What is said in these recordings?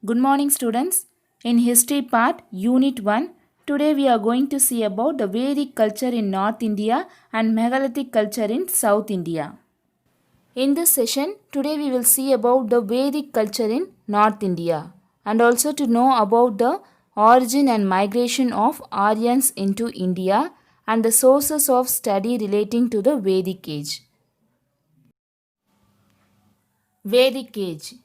Good morning, students. In History Part, Unit 1, today we are going to see about the Vedic culture in North India and Megalithic culture in South India. In this session, today we will see about the Vedic culture in North India and also to know about the origin and migration of Aryans into India and the sources of study relating to the Vedic age. Vedic age.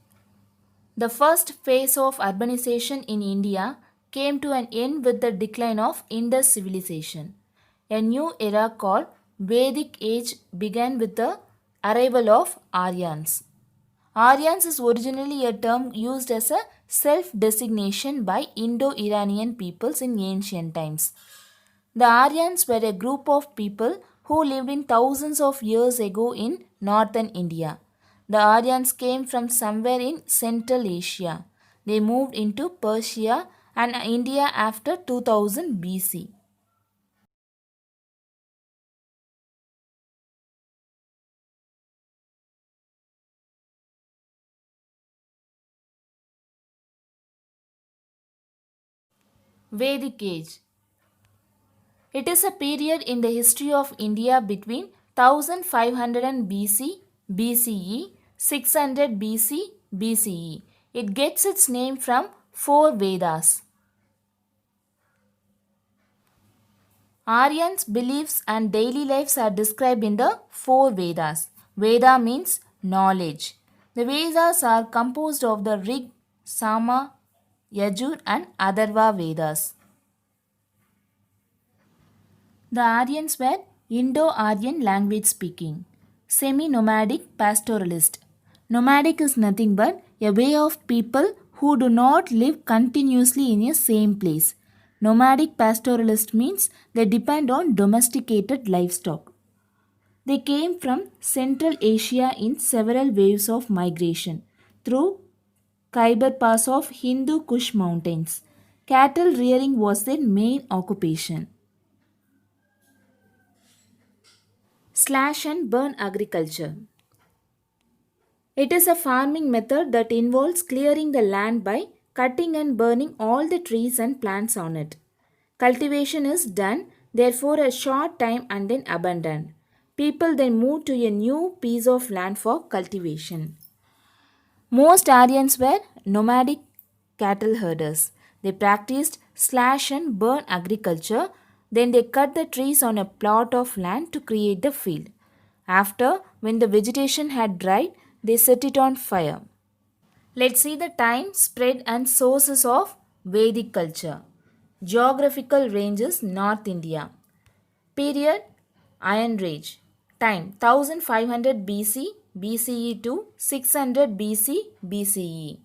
The first phase of urbanization in India came to an end with the decline of Indus civilization. A new era called Vedic Age began with the arrival of Aryans. Aryans is originally a term used as a self designation by Indo Iranian peoples in ancient times. The Aryans were a group of people who lived in thousands of years ago in northern India. The Aryans came from somewhere in Central Asia. They moved into Persia and India after 2000 BC. Vedic Age. It is a period in the history of India between 1500 BC, BCE, 600 BC, BCE. It gets its name from four Vedas. Aryans' beliefs and daily lives are described in the four Vedas. Veda means knowledge. The Vedas are composed of the Rig, Sama, Yajur, and Atharva Vedas. The Aryans were Indo-Aryan language speaking, semi-nomadic pastoralist. Nomadic is nothing but a way of people who do not live continuously in a same place. Nomadic pastoralist means they depend on domesticated livestock. They came from Central Asia in several waves of migration through Khyber Pass of Hindu Kush mountains. Cattle rearing was their main occupation. Slash and burn agriculture. It is a farming method that involves clearing the land by cutting and burning all the trees and plants on it. Cultivation is done, therefore, a short time and then abandoned. People then move to a new piece of land for cultivation. Most Aryans were nomadic cattle herders. They practiced slash and burn agriculture, then they cut the trees on a plot of land to create the field. After, when the vegetation had dried, they set it on fire. Let's see the time, spread, and sources of Vedic culture. Geographical ranges North India. Period Iron Age. Time 1500 BC, BCE to 600 BC, BCE.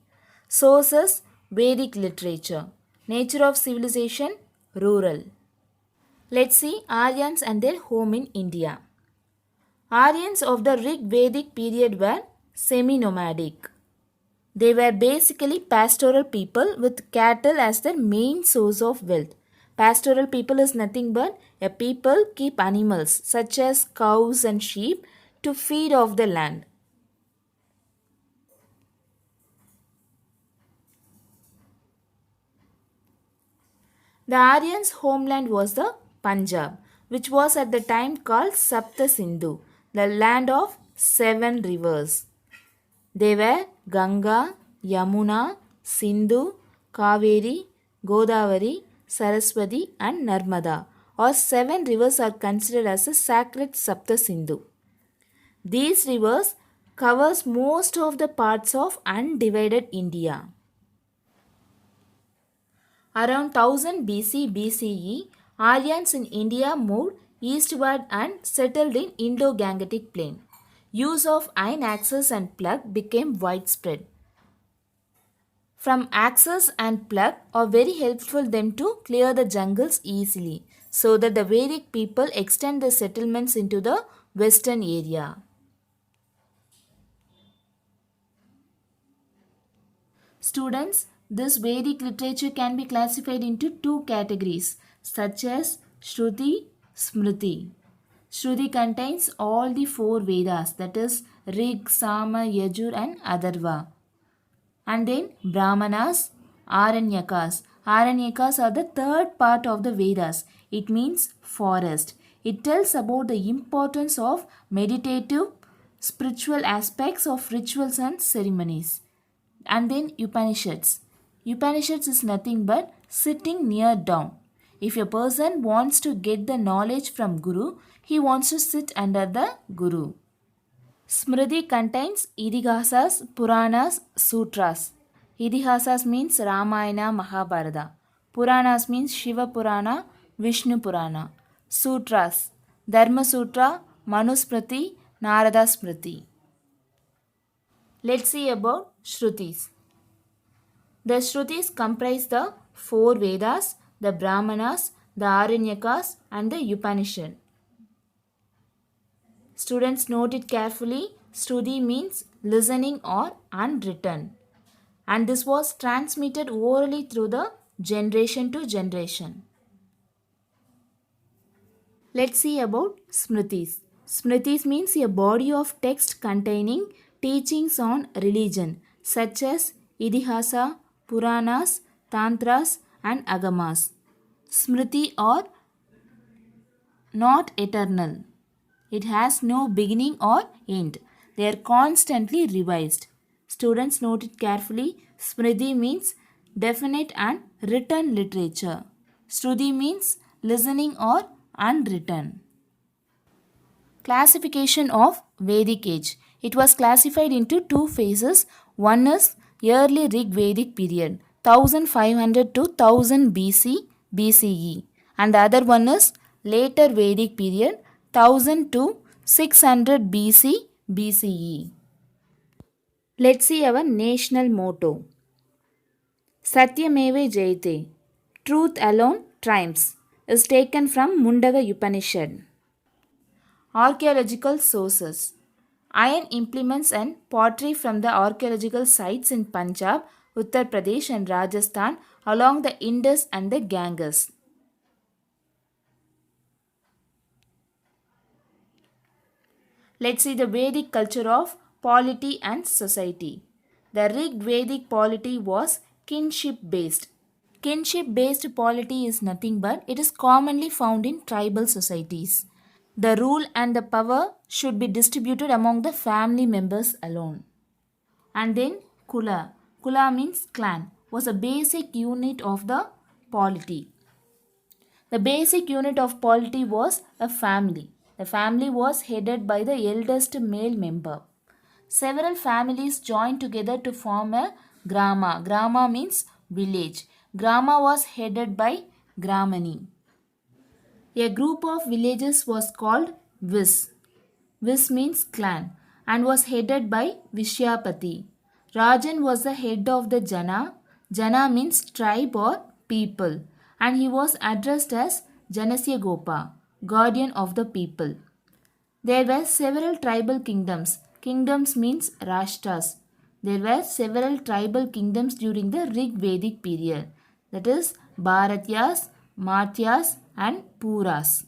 Sources Vedic literature. Nature of civilization rural. Let's see Aryans and their home in India. Aryans of the Rig Vedic period were semi nomadic. They were basically pastoral people with cattle as their main source of wealth. Pastoral people is nothing but a people keep animals such as cows and sheep to feed off the land. The Aryans' homeland was the Punjab, which was at the time called Sapta Sindhu, the land of seven rivers. They were Ganga, Yamuna, Sindhu, Kaveri, Godavari, Saraswati, and Narmada, or seven rivers are considered as a sacred Sapta Sindhu. These rivers covers most of the parts of undivided India. Around 1000 BC BCE, Aryans in India moved eastward and settled in Indo-Gangetic plain. Use of iron axes and plug became widespread. From axes and plug are very helpful them to clear the jungles easily so that the Vedic people extend their settlements into the western area. Students, this Vedic literature can be classified into two categories such as Shruti, Smriti. Shruti contains all the four Vedas that is Rig, Sama, Yajur and Atharva. And then Brahmanas, Aranyakas. Aranyakas are the third part of the Vedas. It means forest. It tells about the importance of meditative, spiritual aspects of rituals and ceremonies. And then Upanishads. Upanishads is nothing but sitting near down. If a person wants to get the knowledge from Guru, he wants to sit under the Guru. Smriti contains Idihasas, Puranas, Sutras. Idihasas means Ramayana, Mahabharata. Puranas means Shiva Purana, Vishnu Purana. Sutras, Dharma Sutra, Manusmriti, Narada Smriti. Let's see about Shrutis. The Shrutis comprise the four Vedas, the Brahmanas, the Aranyakas, and the Upanishad. Students note it carefully. Shruti means listening or unwritten. And this was transmitted orally through the generation to generation. Let's see about Smritis. Smritis means a body of text containing teachings on religion such as Idihasa, Puranas, Tantras and Agamas. Smriti are not eternal. It has no beginning or end. They are constantly revised. Students note it carefully. Smriti means definite and written literature. Shruti means listening or unwritten. Classification of Vedic age. It was classified into two phases. One is early Rig Vedic period, 1500 to 1000 BC BCE, and the other one is later Vedic period, 1000 to 600 BC BCE. Let's see our national motto. Satyameva Jayate. Truth alone triumphs is taken from Mundaka Upanishad. Archaeological sources. Iron implements and pottery from the archaeological sites in Punjab, Uttar Pradesh and Rajasthan along the Indus and the Ganges. Let's see the Vedic culture of polity and society. The Rig Vedic polity was kinship based. Kinship based polity is nothing but it is commonly found in tribal societies. The rule and the power should be distributed among the family members alone. And then Kula. Kula means clan, was a basic unit of the polity. The basic unit of polity was a family. The family was headed by the eldest male member. Several families joined together to form a grama. Grama means village. Grama was headed by Gramani. A group of villages was called Vis. Vis means clan and was headed by Vishyapati. Rajan was the head of the Jana. Jana means tribe or people, and he was addressed as Janasya Gopa, guardian of the people. There were several tribal kingdoms. Kingdoms means Rashtas. There were several tribal kingdoms during the Rig Vedic period, that is Bharatyas, Matyas, and Puras.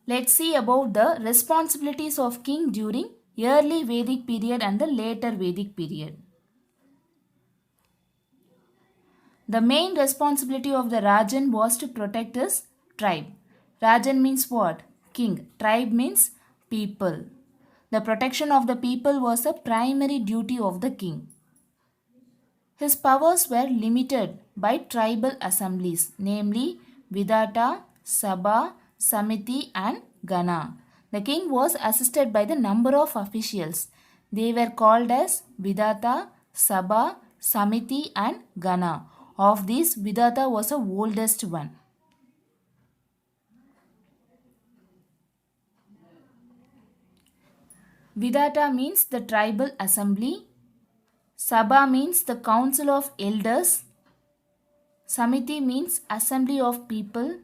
Let's see about the responsibilities of king during early Vedic period and the later Vedic period. The main responsibility of the Rajan was to protect his tribe. Rajan means what? King. Tribe means people. The protection of the people was a primary duty of the king. His powers were limited by tribal assemblies, namely Vidata, Sabha, Samiti and Gana. The king was assisted by the number of officials. They were called as Vidata, Sabha, Samiti and Gana. Of these, Vidata was the oldest one. Vidata means the tribal assembly. Sabha means the council of elders. Samiti means assembly of people.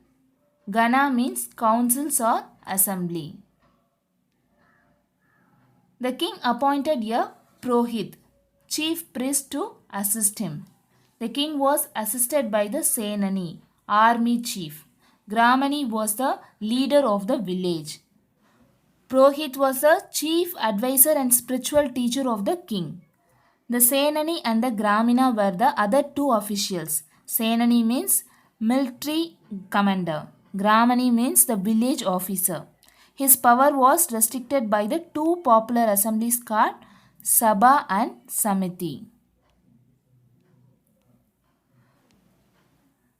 Gana means councils or assembly. The king appointed a Prohit, chief priest, to assist him. The king was assisted by the Senani, army chief. Gramani was the leader of the village. Purohit was the chief advisor and spiritual teacher of the king. The Senani and the Gramina were the other two officials. Senani means military commander. Gramani means the village officer. His power was restricted by the two popular assemblies called Sabha and Samiti.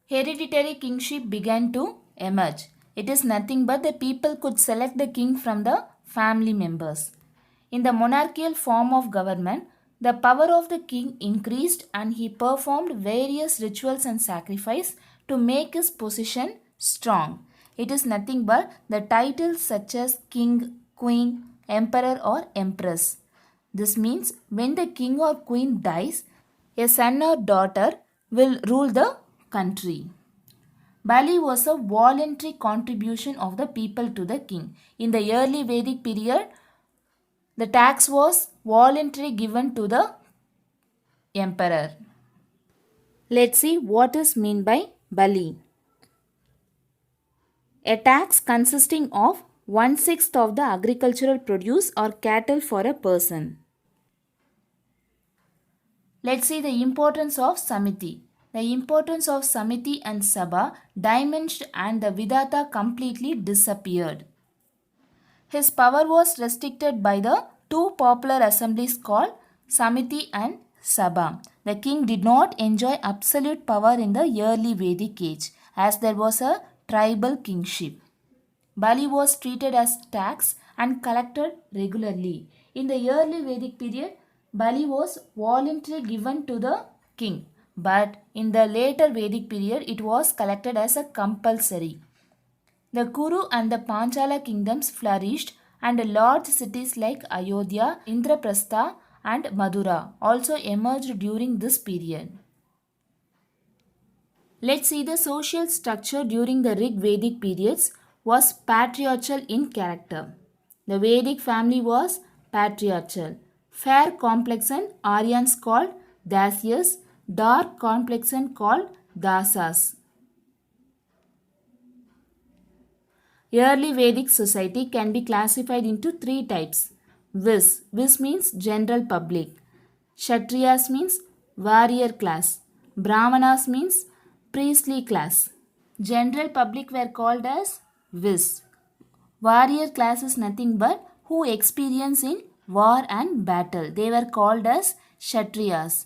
Hereditary kingship began to emerge. It is nothing but the people could select the king from the family members. In the monarchical form of government, the power of the king increased and he performed various rituals and sacrifice to make his position strong. It is nothing but the titles such as king, queen, emperor or empress. This means when the king or queen dies, a son or daughter will rule the country. Bali was a voluntary contribution of the people to the king. In the early Vedic period, the tax was voluntarily given to the emperor. Let's see what is meant by Bali. A tax consisting of 1/6 of the agricultural produce or cattle for a person. Let's see the importance of Samiti. The importance of Samiti and Sabha diminished and the Vidata completely disappeared. His power was restricted by the two popular assemblies called Samiti and Sabha. The king did not enjoy absolute power in the early Vedic age as there was a tribal kingship. Bali was treated as tax and collected regularly. In the early Vedic period, Bali was voluntarily given to the king, but in the later Vedic period, it was collected as a compulsory. The Kuru and the Panchala kingdoms flourished, and large cities like Ayodhya, Indraprastha, and Madura also emerged during this period. Let's see the social structure during the Rig Vedic periods was patriarchal in character. The Vedic family was patriarchal. Fair complexion Aryans called Dasyas, dark complexion called Dasas. Early Vedic society can be classified into three types. Vis means general public. Kshatriyas means warrior class. Brahmanas means priestly class. General public were called as Vis. Warrior class is nothing but who experience in war and battle. They were called as Kshatriyas.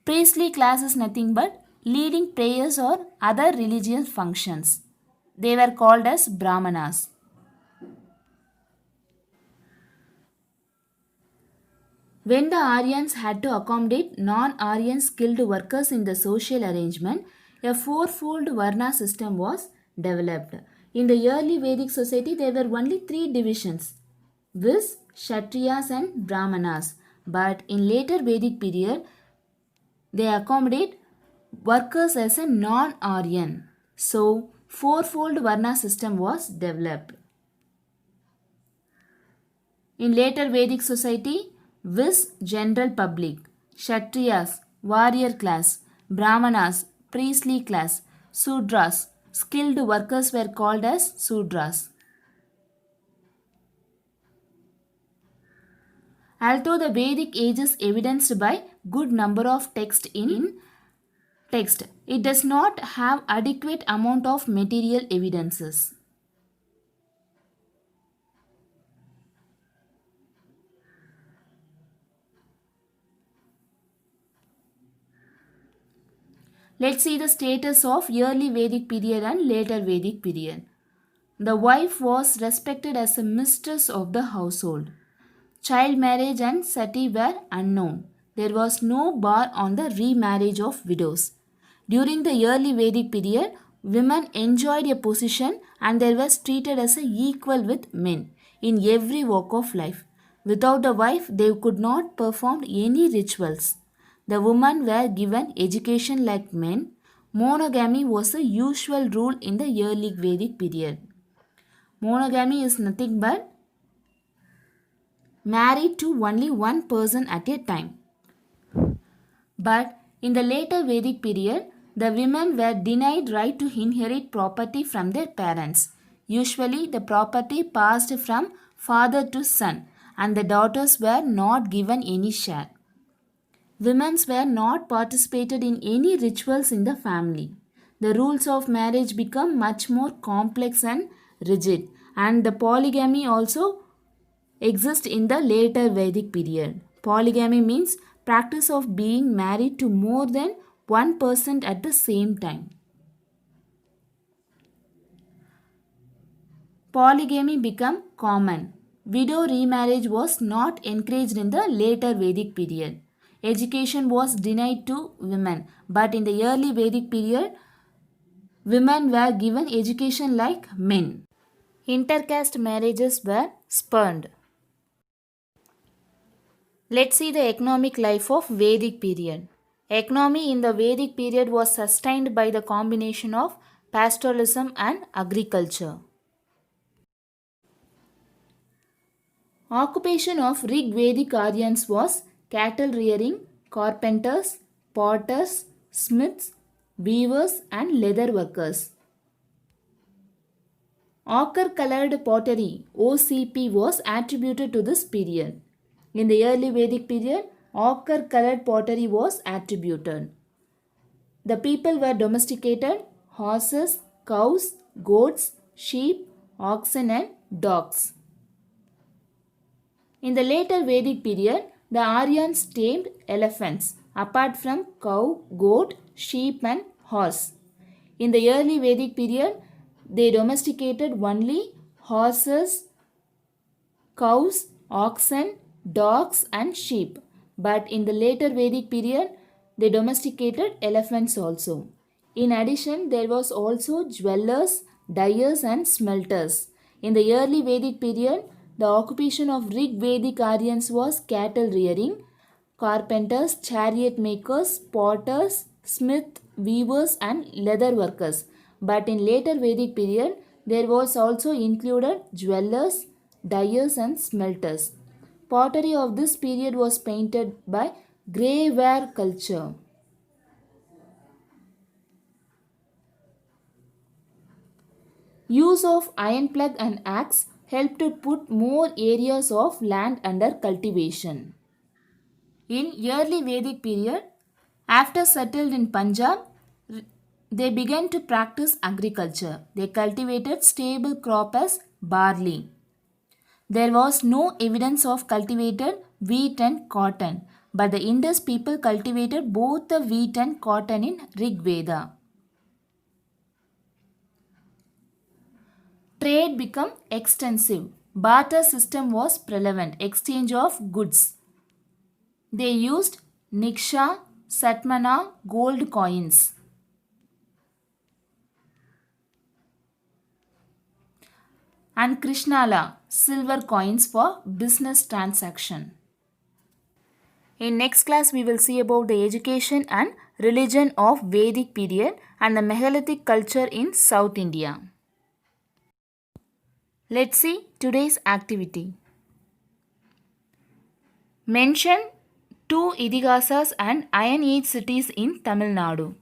Priestly class is nothing but leading prayers or other religious functions. They were called as Brahmanas. When the Aryans had to accommodate non-Aryan skilled workers in the social arrangement, a fourfold Varna system was developed. In the early Vedic society, there were only three divisions, Vis, Kshatriyas and Brahmanas. But in later Vedic period, they accommodate workers as a non-Aryan. So, fourfold Varna system was developed. In later Vedic society, Vis general public, Kshatriyas warrior class, Brahmanas priestly class, Sudras skilled workers were called as Sudras. Although the Vedic age is evidenced by good number of text, it does not have adequate amount of material evidences. Let's see the status of early Vedic period and later Vedic period. The wife was respected as a mistress of the household. Child marriage and sati were unknown. There was no bar on the remarriage of widows. During the early Vedic period, women enjoyed a position and they were treated as equal with men in every walk of life. Without the wife, they could not perform any rituals. The women were given education like men. Monogamy was a usual rule in the early Vedic period. Monogamy is nothing but married to only one person at a time. But in the later Vedic period, the women were denied right to inherit property from their parents. Usually, the property passed from father to son, and the daughters were not given any share. Women were not participated in any rituals in the family. The rules of marriage become much more complex and rigid, and the polygamy also exists in the later Vedic period. Polygamy means practice of being married to more than one person at the same time. Polygamy became common. Widow remarriage was not encouraged in the later Vedic period. Education was denied to women, but in the early Vedic period, women were given education like men. Intercaste marriages were spurned. Let's see the economic life of Vedic period. Economy in the Vedic period was sustained by the combination of pastoralism and agriculture. Occupation of Rig Vedic Aryans was cattle rearing, carpenters, potters, smiths, weavers and leather workers. Ochre colored pottery OCP was attributed to this period. In the early Vedic period, ochre colored pottery was attributed. The people were domesticated horses, cows, goats, sheep, oxen and dogs. In the later Vedic period, the Aryans tamed elephants apart from cow, goat, sheep and horse. In the early Vedic period, they domesticated only horses, cows, oxen, dogs and sheep. But in the later Vedic period, they domesticated elephants also. In addition, there was also jewelers, dyers and smelters. In the early Vedic period, the occupation of Rig Vedic Aryans was cattle rearing, carpenters, chariot makers, potters, smith, weavers and leather workers. But in later Vedic period, there was also included jewelers, dyers and smelters. Pottery of this period was painted by grey ware culture. Use of iron plug and axe helped to put more areas of land under cultivation. In early Vedic period, after settled in Punjab, they began to practice agriculture. They cultivated stable crop as barley. There was no evidence of cultivated wheat and cotton, but the Indus people cultivated both the wheat and cotton in Rig Veda. Trade became extensive. Barter system was prevalent, exchange of goods. They used Niksha, Satmana, gold coins. And Krishnala, silver coins for business transaction. In next class, we will see about the education and religion of Vedic period and the megalithic culture in South India. Let's see today's activity. Mention 2 Idihasas and Iron Age cities in Tamil Nadu.